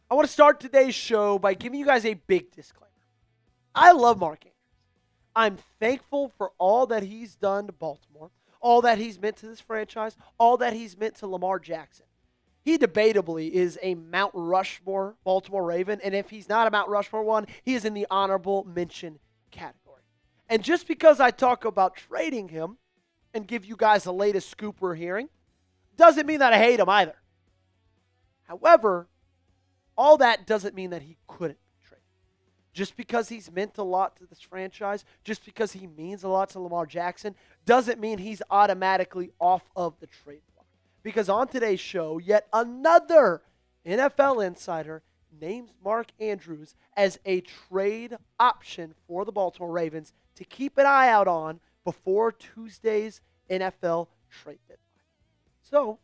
I want to start today's show by giving you guys a big disclaimer. I love Mark Andrews. I'm thankful for all that he's done to Baltimore, all that he's meant to this franchise, all that he's meant to Lamar Jackson. He debatably is a Mount Rushmore Baltimore Raven, and if he's not a Mount Rushmore one, he is in the honorable mention category. And just because I talk about trading him and give you guys the latest scoop we're hearing, doesn't mean that I hate him either. However, all that doesn't mean that he couldn't be traded. Just because he's meant a lot to this franchise, just because he means a lot to Lamar Jackson, doesn't mean he's automatically off of the trade block. Because on today's show, yet another NFL insider names Mark Andrews as a trade option for the Baltimore Ravens to keep an eye out on before Tuesday's NFL trade deadline. So,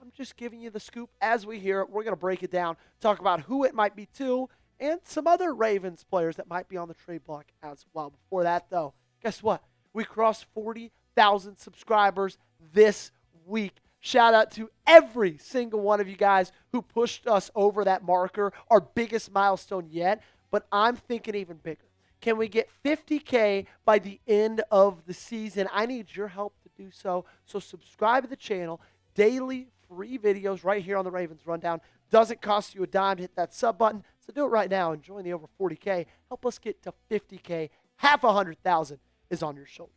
I'm just giving you the scoop as we hear it. We're going to break it down, talk about who it might be to, and some other Ravens players that might be on the trade block as well. Before that, though, guess what? We crossed 40,000 subscribers this week. Shout out to every single one of you guys who pushed us over that marker, our biggest milestone yet, but I'm thinking even bigger. Can we get 50K by the end of the season? I need your help to do so. So subscribe to the channel. Daily free videos right here on the Ravens Rundown. Doesn't cost you a dime to hit that sub button. So do it right now and join the over 40K. Help us get to 50K. Half 100,000 is on your shoulders.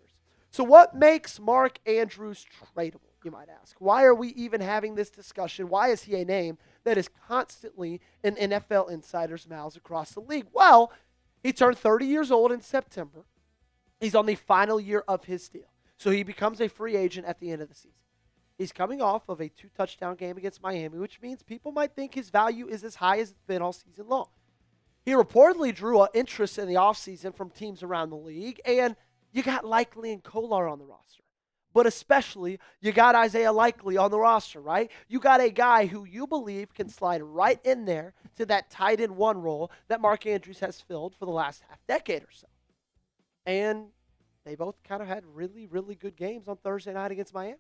So what makes Mark Andrews tradable, you might ask? Why are we even having this discussion? Why is he a name that is constantly in NFL insiders' mouths across the league? Well, he turned 30 years old in September. He's on the final year of his deal. So he becomes a free agent at the end of the season. He's coming off of a 2-touchdown game against Miami, which means people might think his value is as high as it's been all season long. He reportedly drew an interest in the offseason from teams around the league, and you got Likely and Kolar on the roster. But especially, you got Isaiah Likely on the roster, right? You got a guy who you believe can slide right in there to that tight end one role that Mark Andrews has filled for the last half decade or so. And they both kind of had really, really good games on Thursday night against Miami.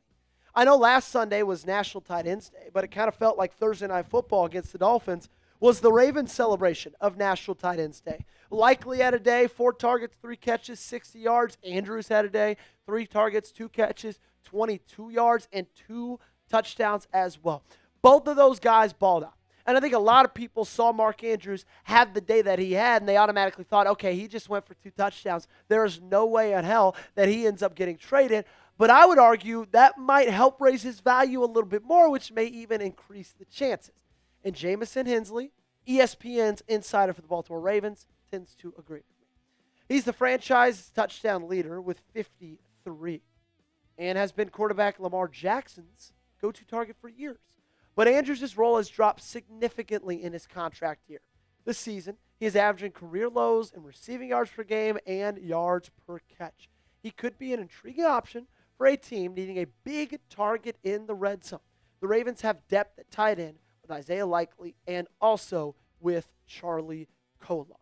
I know last Sunday was National Tight Ends Day, but it kind of felt like Thursday Night Football against the Dolphins was the Ravens' celebration of National Tight Ends Day. Likely had a day, 4 targets, 3 catches, 60 yards. Andrews had a day, 3 targets, 2 catches, 22 yards, and 2 touchdowns as well. Both of those guys balled out. And I think a lot of people saw Mark Andrews have the day that he had, and they automatically thought, okay, he just went for 2 touchdowns. There is no way in hell that he ends up getting traded. But I would argue that might help raise his value a little bit more, which may even increase the chances. And Jamison Hensley, ESPN's insider for the Baltimore Ravens, tends to agree with me. He's the franchise touchdown leader with 53 and has been quarterback Lamar Jackson's go-to target for years. But Andrews' role has dropped significantly in his contract year. This season, he is averaging career lows in receiving yards per game and yards per catch. He could be an intriguing option for a team needing a big target in the red zone. The Ravens have depth at tight end with Isaiah Likely and also with Charlie Kolar.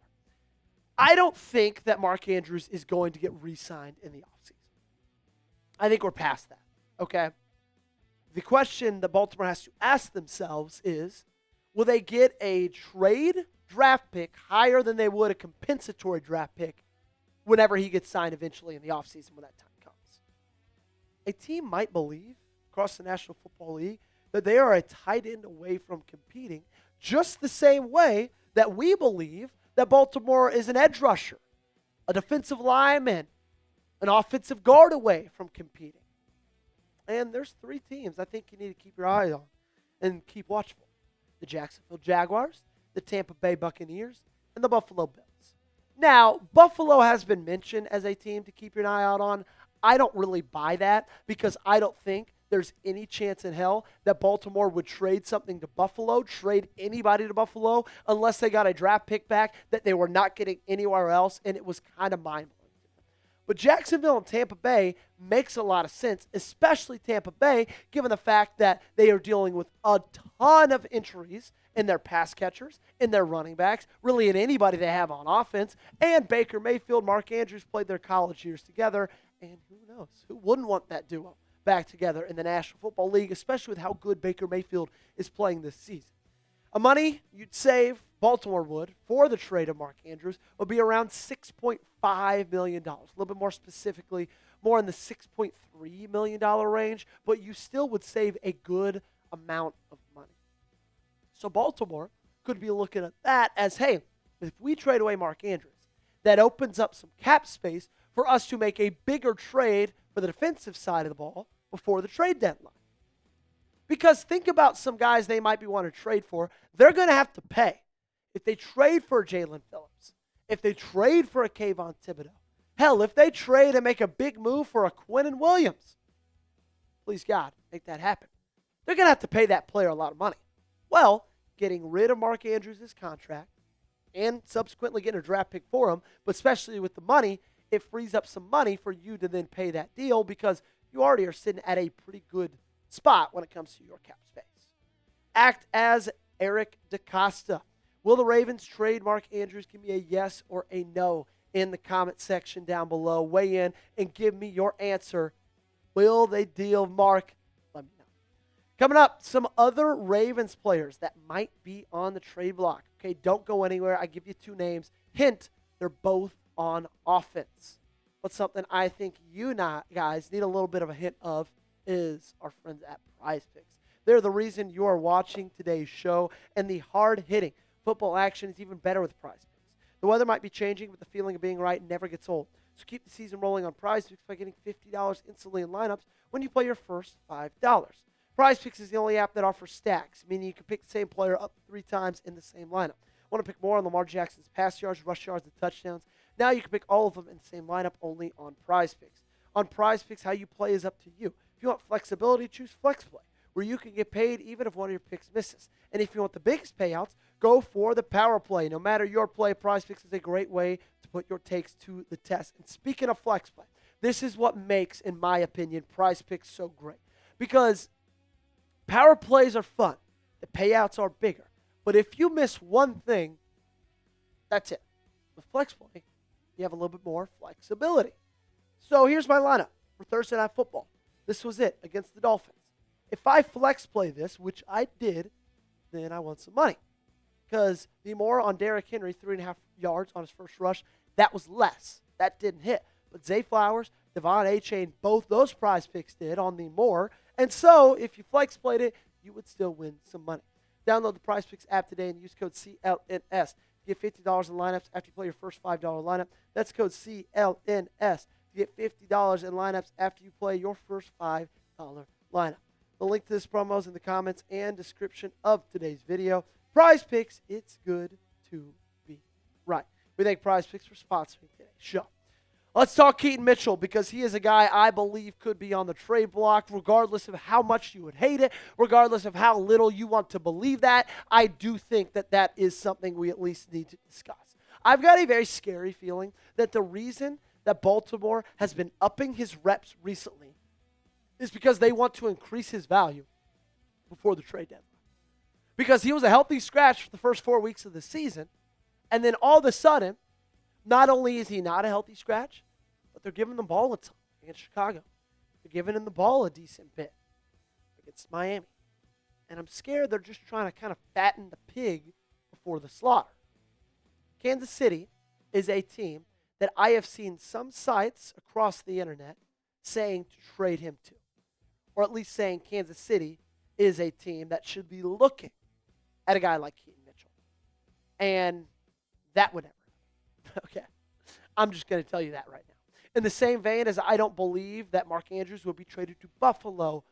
I don't think that Mark Andrews is going to get re-signed in the offseason. I think we're past that, okay? The question that Baltimore has to ask themselves is, will they get a trade draft pick higher than they would a compensatory draft pick whenever he gets signed eventually in the offseason when that time comes? A team might believe across the National Football League that they are a tight end away from competing, just the same way that we believe that Baltimore is an edge rusher, a defensive lineman, an offensive guard away from competing. And there's 3 teams I think you need to keep your eye on and keep watchful. The Jacksonville Jaguars, the Tampa Bay Buccaneers, and the Buffalo Bills. Now, Buffalo has been mentioned as a team to keep your eye out on. I don't really buy that because I don't think there's any chance in hell that Baltimore would trade something to Buffalo, trade anybody to Buffalo, unless they got a draft pick back that they were not getting anywhere else, and it was kind of mind-blowing. But Jacksonville and Tampa Bay makes a lot of sense, especially Tampa Bay, given the fact that they are dealing with a ton of injuries in their pass catchers, in their running backs, really in anybody they have on offense. And Baker Mayfield, Mark Andrews played their college years together, and who knows? Who wouldn't want that duo back together in the National Football League, especially with how good Baker Mayfield is playing this season. Money you'd save, Baltimore would, for the trade of Mark Andrews would be around $6.5 million. A little bit more specifically, more in the $6.3 million range, but you still would save a good amount of money. So Baltimore could be looking at that as, hey, if we trade away Mark Andrews, that opens up some cap space for us to make a bigger trade for the defensive side of the ball before the trade deadline. Because think about some guys they might be wanting to trade for. They're going to have to pay. If they trade for Jalen Phillips, if they trade for a Kayvon Thibodeau, hell, if they trade and make a big move for a Quinnen Williams, please God, make that happen. They're going to have to pay that player a lot of money. Well, getting rid of Mark Andrews' contract and subsequently getting a draft pick for him, but especially with the money, it frees up some money for you to then pay that deal because you already are sitting at a pretty good spot when it comes to your cap space. Act as Eric DaCosta. Will the Ravens trade Mark Andrews? Give me a yes or a no in the comment section down below. Weigh in and give me your answer. Will they deal Mark? Let me know. Coming up, some other Ravens players that might be on the trade block. Okay, don't go anywhere. I give you two names. Hint, they're both on offense. But something I think you guys need a little bit of a hint of is our friends at Prize Picks. They're the reason you are watching today's show, and the hard-hitting football action is even better with Prize Picks. The weather might be changing, but the feeling of being right never gets old. So keep the season rolling on Prize Picks by getting $50 instantly in lineups when you play your first $5. Prize Picks is the only app that offers stacks, meaning you can pick the same player up 3 times in the same lineup. Want to pick more on Lamar Jackson's pass yards, rush yards, and touchdowns? Now you can pick all of them in the same lineup only on Prize Picks. On Prize Picks, how you play is up to you. If you want flexibility, choose FlexPlay, where you can get paid even if one of your picks misses. And if you want the biggest payouts, go for the Power Play. No matter your play, Prize Picks is a great way to put your takes to the test. And speaking of FlexPlay, this is what makes, in my opinion, Prize Picks so great. Because Power Plays are fun. The payouts are bigger. But if you miss one thing, that's it. With FlexPlay, you have a little bit more flexibility. So here's my lineup for Thursday Night Football. This was it against the Dolphins. If I flex play this, which I did, then I won some money. Because the more on Derrick Henry, 3.5 yards on his first rush, that was less. That didn't hit. But Zay Flowers, Devon Achane, both those Prize Picks did on the more. And so if you flex played it, you would still win some money. Download the Prize Picks app today and use code CLNS. Get $50 in lineups after you play your first $5 lineup. That's code CLNS. Get $50 in lineups after you play your first $5 lineup. The link to this promo is in the comments and description of today's video. Prize Picks, it's good to be right. We thank Prize Picks for sponsoring today's show. Let's talk Keaton Mitchell because he is a guy I believe could be on the trade block regardless of how much you would hate it, regardless of how little you want to believe that. I do think that that is something we at least need to discuss. I've got a very scary feeling that the reason that Baltimore has been upping his reps recently is because they want to increase his value before the trade deadline. Because he was a healthy scratch for the first 4 weeks of the season, and then all of a sudden, not only is he not a healthy scratch, but they're giving the ball a ton against Chicago. They're giving him the ball a decent bit against Miami. And I'm scared they're just trying to kind of fatten the pig before the slaughter. Kansas City is a team that I have seen some sites across the internet saying to trade him to. Or at least saying Kansas City is a team that should be looking at a guy like Keaton Mitchell. And that would never happen. Okay. I'm just going to tell you that right now. In the same vein as I don't believe that Mark Andrews will be traded to Buffalo,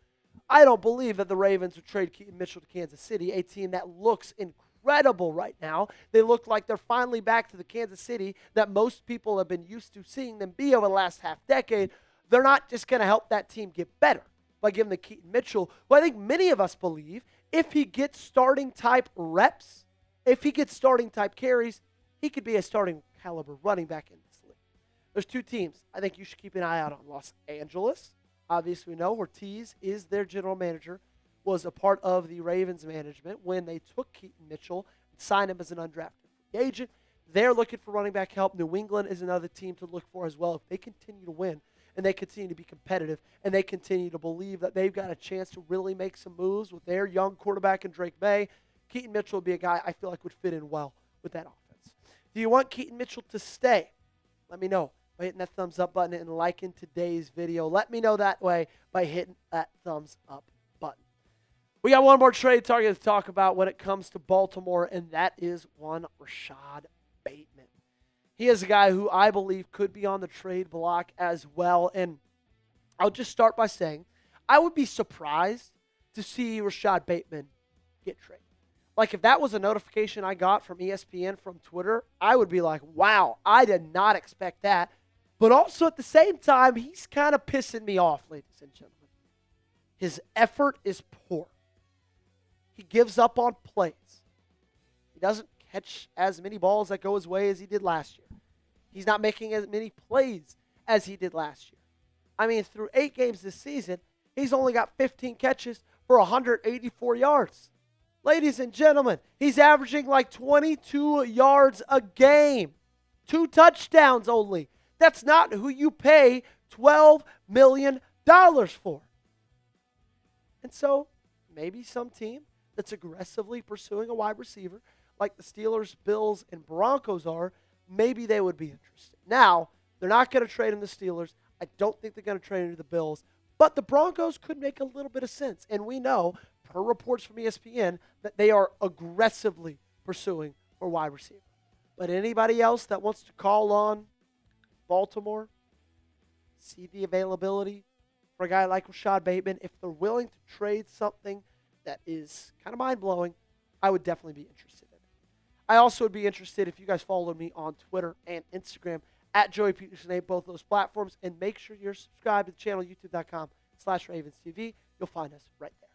I don't believe that the Ravens would trade Keaton Mitchell to Kansas City, a team that looks incredible right now. They look like they're finally back to the Kansas City that most people have been used to seeing them be over the last half decade. They're not just going to help that team get better by giving the Keaton Mitchell, who I think many of us believe, if he gets starting type reps, if he gets starting type carries, he could be a starting caliber running back in this league. There's 2 teams I think you should keep an eye out on. Los Angeles, obviously we know Ortiz is their general manager, was a part of the Ravens management when they took Keaton Mitchell and signed him as an undrafted free agent. They're looking for running back help. New England is another team to look for as well if they continue to win. and they continue to be competitive, and they continue to believe that they've got a chance to really make some moves with their young quarterback in Drake May, Keaton Mitchell would be a guy I feel like would fit in well with that offense. Do you want Keaton Mitchell to stay? Let me know by hitting that thumbs up button and liking today's video. Let me know that way by hitting that thumbs up button. We got one more trade target to talk about when it comes to Baltimore, and that is one Rashod Bateman. He is a guy who I believe could be on the trade block as well. And I'll just start by saying I would be surprised to see Rashod Bateman get traded. Like, if that was a notification I got from ESPN from Twitter, I would be like, wow, I did not expect that. But also at the same time, he's kind of pissing me off, ladies and gentlemen. His effort is poor. He gives up on plays. He doesn't catch as many balls that go his way as he did last year. He's not making as many plays as he did last year. I mean, through 8 games this season, he's only got 15 catches for 184 yards. Ladies and gentlemen, he's averaging like 22 yards a game. 2 touchdowns only. That's not who you pay $12 million for. And so, maybe some team that's aggressively pursuing a wide receiver, like the Steelers, Bills, and Broncos are, maybe they would be interested. Now, they're not going to trade in the Steelers. I don't think they're going to trade into the Bills. But the Broncos could make a little bit of sense. And we know, per reports from ESPN, that they are aggressively pursuing for wide receiver. But anybody else that wants to call on Baltimore, see the availability for a guy like Rashod Bateman, if they're willing to trade something that is kind of mind-blowing, I would definitely be interested in it. I also would be interested if you guys follow me on Twitter and Instagram at Joey Petersen, both those platforms, and make sure you're subscribed to the channel, youtube.com/RavensTV. You'll find us right there.